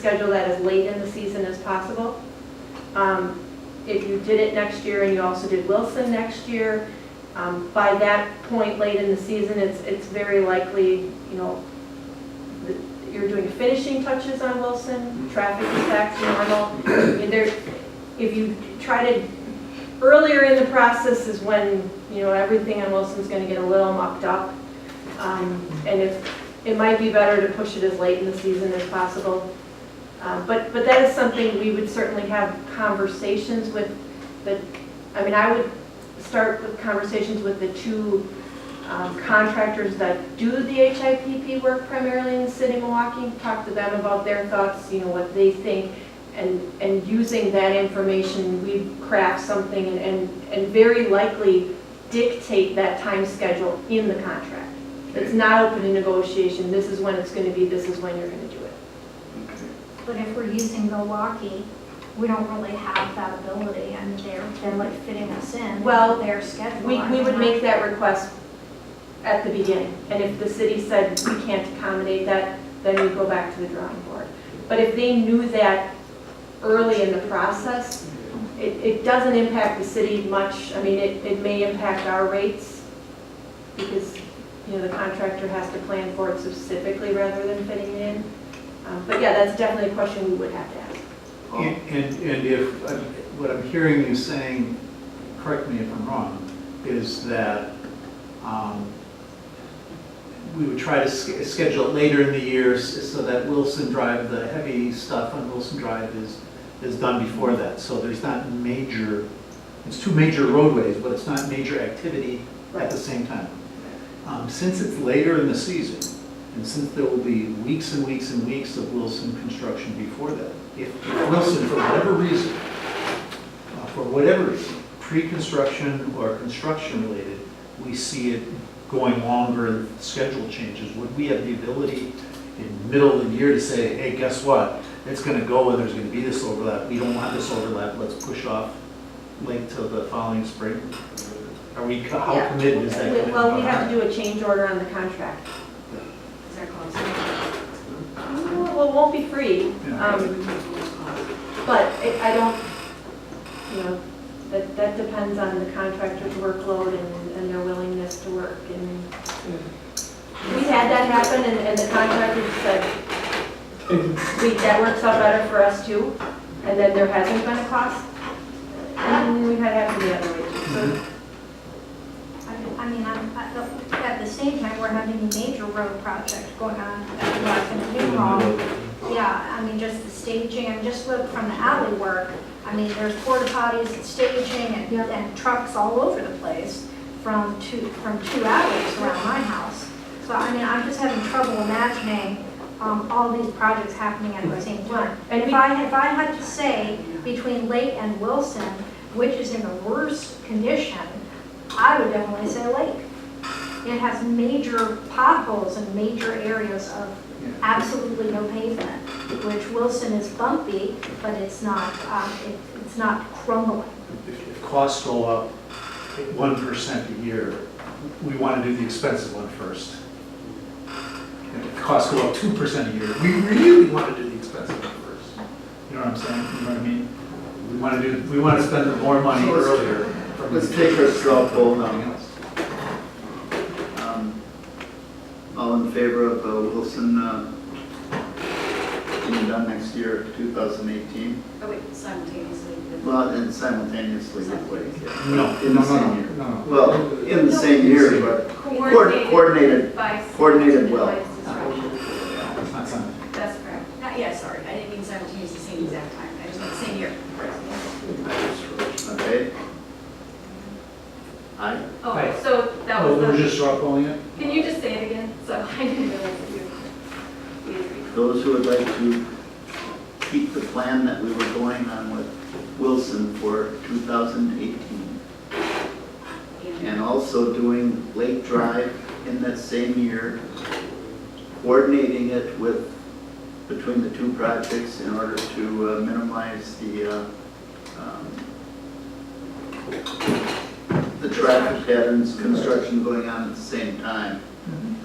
schedule that as late in the season as possible. If you did it next year and you also did Wilson next year, by that point late in the season, it's very likely, you know, that you're doing finishing touches on Wilson, traffic is back to normal. And if you try to, earlier in the process is when, you know, everything on Wilson's going to get a little mucked up. And if it might be better to push it as late in the season as possible. But that is something we would certainly have conversations with I would start with conversations with the two contractors that do the HIPP work primarily in the city of Milwaukee, talk to them about their thoughts, you know, what they think, and using that information, we craft something and very likely dictate that time schedule in the contract. It's not open to negotiation. This is when it's going to be, this is when you're going to do it. But if we're using Milwaukee, we don't really have that ability. I mean, they're like fitting us in Well, their schedule. We would make that request at the beginning. And if the city said we can't accommodate that, then we go back to the drawing board. But if they knew that early in the process, it doesn't impact the city much. I mean, it may impact our rates because, you know, the contractor has to plan for it specifically rather than fitting it in. But yeah, that's definitely a question we would have to ask. And if, what I'm hearing you saying, correct me if I'm wrong, is that we would try to schedule it later in the year so that Wilson Drive, the heavy stuff on Wilson Drive is done before that. So there's not major, it's two major roadways, but it's not major activity at the same time. Since it's later in the season, and since there will be weeks and weeks and weeks of Wilson construction before that, if Wilson, for whatever reason, pre-construction or construction related, we see it going longer, schedule changes, would we have the ability in the middle of the year to say, hey, guess what? It's going to go and there's going to be this overlap. We don't want this overlap. Let's push off late till the following spring. Are we, how committed is that? Well, we have to do a change order on the contract. Is that close? Well, it won't be free, but I don't, you know, that depends on the contractor's workload and their willingness to work. And we had that happen, and the contractor said, that works out better for us too, and then there hasn't been a cost, and we've had it happen the other way too. So, I mean, at the same time, we're having a major road project going on. I'm not going to be wrong. Yeah, I mean, just the staging, and just look from the alley work. I mean, there's porta potties and staging and trucks all over the place from two alleys around my house. So, I mean, I'm just having trouble imagining all these projects happening at the same time. And if I had to say between Lake and Wilson, which is in the worst condition, I would definitely say Lake. It has major potholes and major areas of absolutely no pavement, which Wilson is bumpy, but it's not crumbling. If costs go up 1% a year, we want to do the expensive one first. If costs go up 2% a year, we really want to do the expensive one first. You know what I'm saying? You know what I mean? We want to spend more money earlier. Let's take our straw poll now. All in favor of Wilson being done next year, 2018? Oh wait, simultaneously. Well, and simultaneously with Lake. Yeah. No, In the same year. no. Well, in the same year, but coordinated well. It's not something. That's correct. Yeah, sorry, I didn't mean simultaneously, same exact time. I just meant same year. Okay. Aye. Oh, Right. so that Oh, was we're the, just straw polling it? can you just say it again? So I didn't realize that we agreed. Those who would like to keep the plan that we were going on with Wilson for 2018, and also doing Lake Drive in that same year, coordinating it with between the two projects in order to minimize the traffic patterns, construction going on at the same time.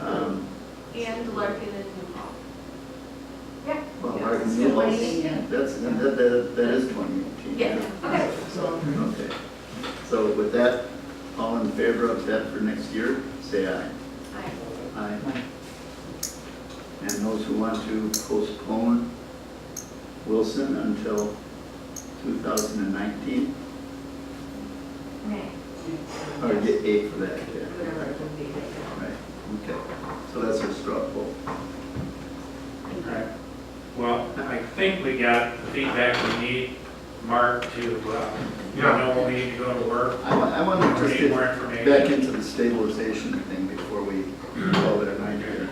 And Larkin and New Hall. Yeah. Well, Yeah, our it's new house, 2018. that is 2018. Yeah, okay. Okay. So with that, all in favor of that for next year, say aye. Aye. And those who want to postpone Wilson until 2019, Nay. or get 8 for that, yeah. Whatever it would be. Right, okay. So that's our straw poll. Okay. Well, I think we got the feedback we need, Mark, to, know when we need to go to work. I want to We just need more get information. back into the stabilization thing before we call it a night here.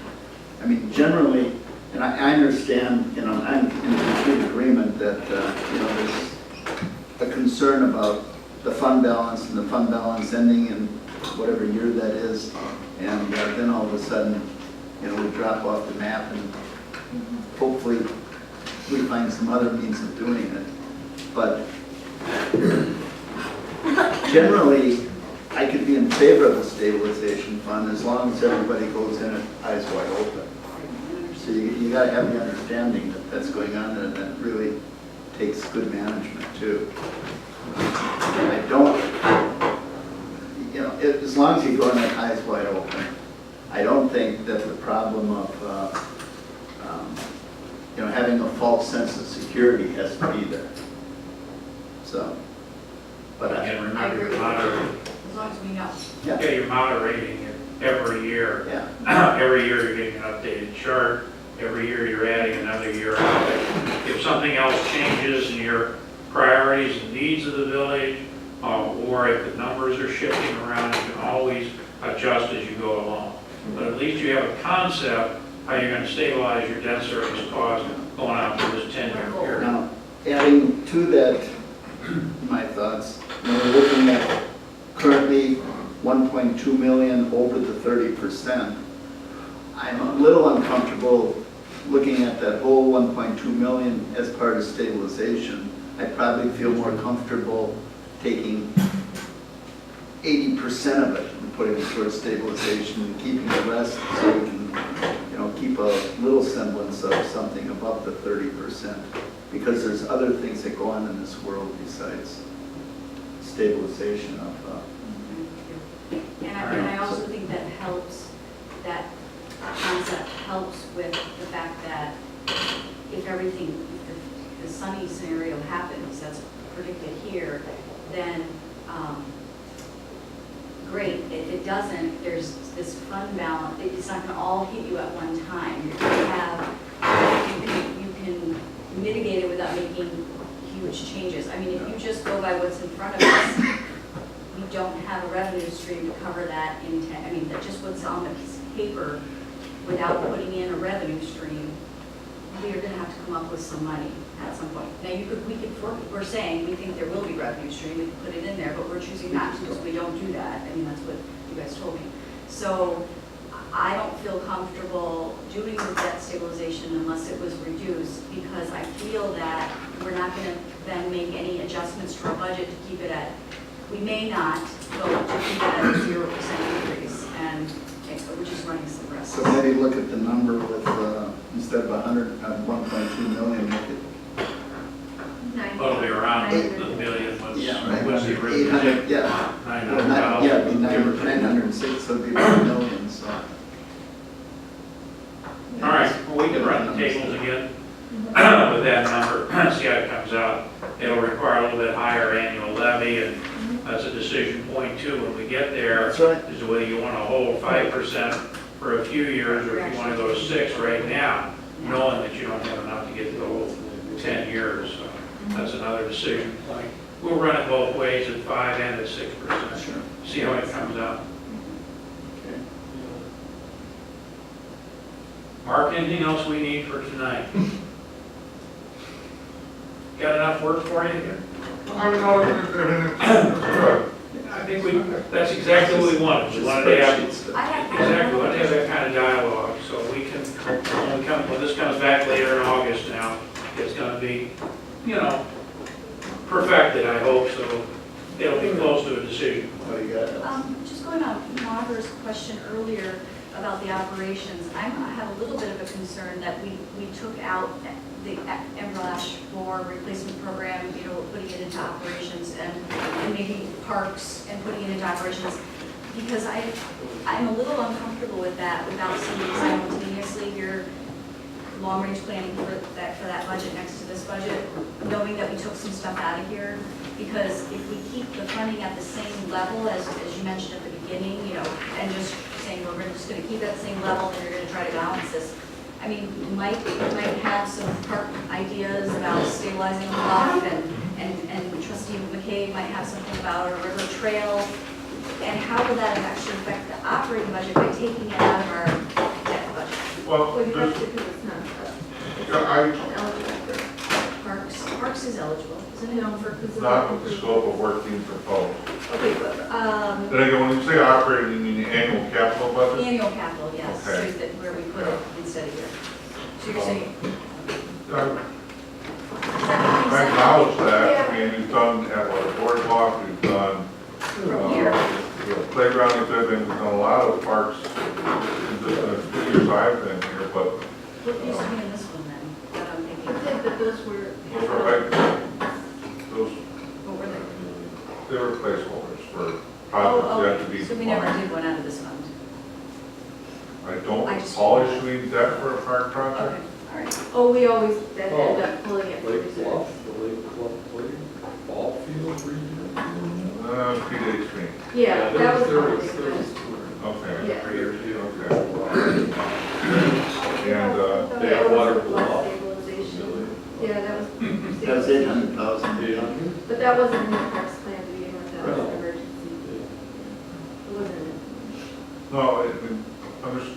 I mean, generally, and I understand, I'm in complete agreement that, there's a concern about the fund balance and the fund balance ending in whatever year that is, and then all of a sudden, we drop off the map and hopefully we find some other means of doing it. But generally, I could be in favor of a stabilization fund as long as everybody goes in it eyes wide open. So you gotta have the understanding that that's going on, and that really takes good management too. I don't, as long as you go in it eyes wide open, I don't think that the problem of, having a false sense of security has to be there. So, but Again, I remember, agree you're with moderating, As long as we know. yeah, you're moderating it every year. yeah, Every year you're getting an updated chart. Every year you're adding another year on it. If something else changes in your priorities and needs of the village, or if the numbers are shifting around, you can always adjust as you go along. But at least you have a concept how you're going to stabilize your debt service cost going out through this 10-year period. now, adding to that, my thoughts, we're looking at currently 1.2 million over the 30%. I'm a little uncomfortable looking at that whole 1.2 million as part of stabilization. I'd probably feel more comfortable taking 80% of it and putting it towards stabilization and keeping the rest so we can, keep a little semblance of something above the 30%. Because there's other things that go on in this world besides stabilization of, And I also think that helps, that concept helps with the fact that if everything, if the sunny scenario happens, that's predicted here, then great. If it doesn't, there's this fund balance, it's not gonna all hit you at one time. You're gonna have, you can mitigate it without making huge changes. I mean, if you just go by what's in front of us, we don't have a revenue stream to cover that that just what's on the piece of paper, without putting in a revenue stream, we are gonna have to come up with some money at some point. Now, we're saying we think there will be revenue stream, we can put it in there, but we're choosing not to, because we don't do that. I mean, that's what you guys told me. So I don't feel comfortable doing the debt stabilization unless it was reduced, because I feel that we're not gonna then make any adjustments to our budget to keep it at, we may not vote to keep it at a 0% increase, and we're just running some risks. so maybe look at the number with, instead of 1.2 million, make it, It'll be around the million, what's right, what's the original? 800, yeah. Well, not- yeah, it'd be 906, so it'd be 1 million, so. All right, well, we can run the tables again with that number, see how it comes out. It'll require a little bit higher annual levy, and that's a decision point too when we get there. That's right. Is whether you want to hold 5% for a few years, or if you want to go 6 right now, knowing that you don't have enough to get the whole 10 years. So that's another decision point. We'll run it both ways, at 5 and at 6%. Sure. See how it comes out. Okay. Mark, anything else we need for tonight? Got enough work for you here? I think that's exactly what we wanted. We wanted to have, exactly, we wanted to have that kind of dialogue, so we can, when this comes back later in August now, it's gonna be, perfected, I hope, so it'll be close to a decision. What do you got? Just going on Margaret's question earlier about the operations, I have a little bit of a concern that we took out the emerald ash floor replacement program, putting it into operations and maybe parks and putting it into operations. Because I'm a little uncomfortable with that without seeing simultaneously your long-range planning for that budget next to this budget, knowing that we took some stuff out of here. Because if we keep the funding at the same level as you mentioned at the beginning, and just saying we're just going to keep it at the same level and you're going to try to balance this. I mean, might have some park ideas about stabilizing the bluff, and Trustee McCabe might have something about a river trail. And how will that actually affect the operating budget by taking it out of our debt budget? Well, Well, you have there's, to, because it's not, I, eligible for. Parks is eligible, isn't it? No, for, because it's not with the scope of work being proposed. Okay, but, Then again, when you say operating, you mean the annual capital budget? annual capital, yes, so Okay. that where we put it instead of here. So you're saying, I acknowledge that, I mean, we've done at the boardwalk, we've done from here? playground equipment, we've done a lot of parks in the 2 years I've been here, but What used to be in this one then, that I'm thinking? It did, but those were. those are like, those, What were they? they were placeholders for projects yet to be So we never defined. did one out of this fund? I don't I just- recall issuing debt for a park project. Okay, all right. Oh, we always, that ended up pulling it from Lake reserves. Bluff, the Lake Bluff play, ball field redo. Predates me. Yeah, that was There one was, big there one. was two. Okay. Yeah. 3 years ago. Okay. And, They have water That was bluff. stabilization. Yeah, that was. That was 800,000. But that wasn't in the parks plan to begin with, that was No. emergency. It wasn't in it. no,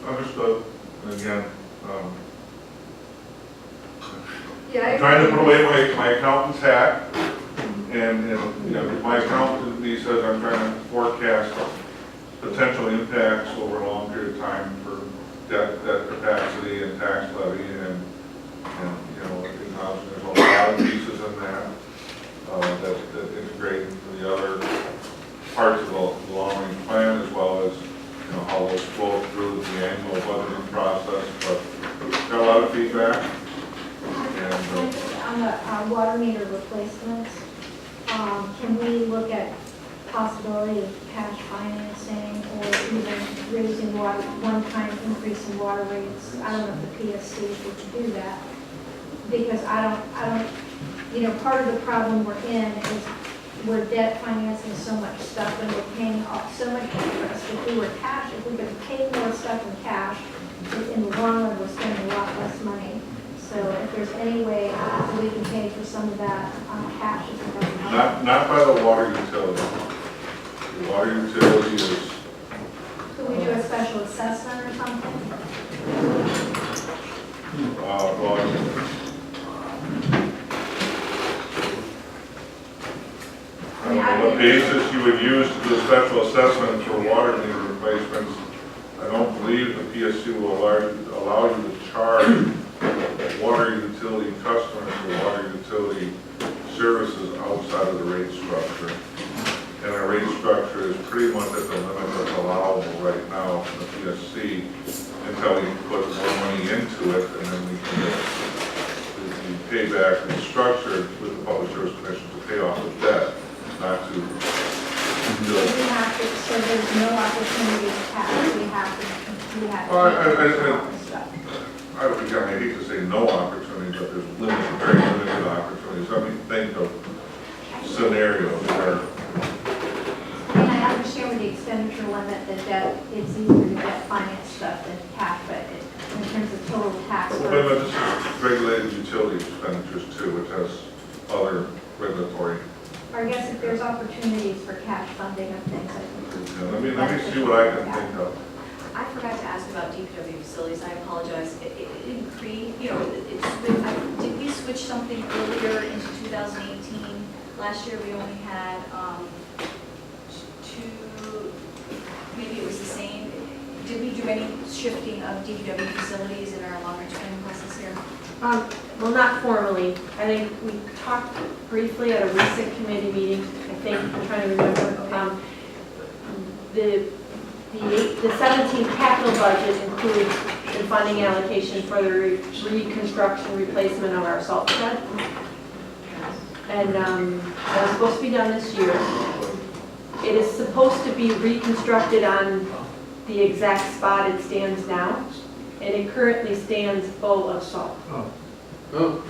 understood, and again, Yeah, I'm trying to put away my accountant's hat, and, my accountant, he says I'm trying to forecast potential impacts over a long period of time for debt capacity and tax levy, and acknowledging there's a lot of pieces in that, that integrate into the other parts of the long-range plan, as well as, how those flow through the annual budgeting process, but got a lot of feedback, and, On the water meter replacements, can we look at possibility of cash financing or even raising water, one-time increase in water rates? I don't know if the PSC would do that, because I don't, part of the problem we're in is we're debt financing so much stuff and we're paying off so much interest. If we could pay more stuff in cash, in the long run, we're spending a lot less money. So if there's any way that we can pay for some of that cash, it's about. not by the water utility. The water utility is, Could we do a special assessment or something? well, the basis you would use to do a special assessment for water meter replacements, I don't believe the PSC will allow you to charge water utility customers for water utility services outside of the rate structure. And our rate structure is pretty much at the limit that's allowable right now from the PSC until we put more money into it, and then we can pay back the structure with the Public Service Commission to pay off the debt, not to We have to, so there's no opportunity to cash, we have to Well, pay for stuff. again, I hate to say no opportunity, but there's limited, very limited opportunities. I mean, think of scenarios where, I mean, I understand with the expenditure limit that it's easier to get finance stuff than cash, but in terms of total tax but burden. this is regulated utility expenditures too, which has other regulatory. Or I guess if there's opportunities for cash funding of things, I think. Let me see what I can think of. I forgot to ask about DPW facilities, I apologize. It increased, did we switch something earlier into 2018? Last year, we only had two, maybe it was the same. Did we do any shifting of DPW facilities in our long-range planning process here? Well, not formally. I think we talked briefly at a recent committee meeting, I think, I'm trying to remember. The 17 capital budget includes the some funding allocation for the reconstruction, replacement of our salt shed. And that was supposed to be done this year. It is supposed to be reconstructed on the exact spot it stands now, and it currently stands full of salt, Oh,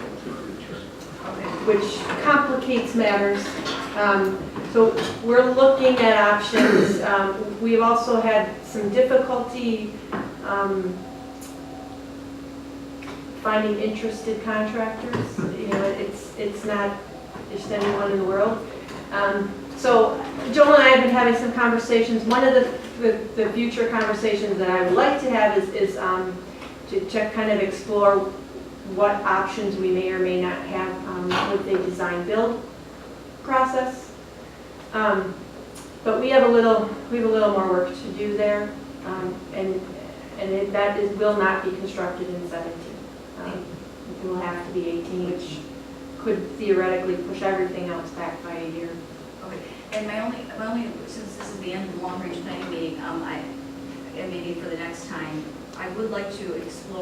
which complicates matters. So we're looking at options. We've also had some difficulty finding interested contractors. You know, it's not just anyone in the world. So Joel and I have been having some conversations. One of the future conversations that I would like to have is to kind of explore what options we may or may not have with the design-build process. But we have a little more work to do there, and will not be constructed in 17. It will have to be 18, which could theoretically push everything else back by a year. Okay, and my only, since this is the end of the long-range planning meeting, and maybe for the next time, I would like to explore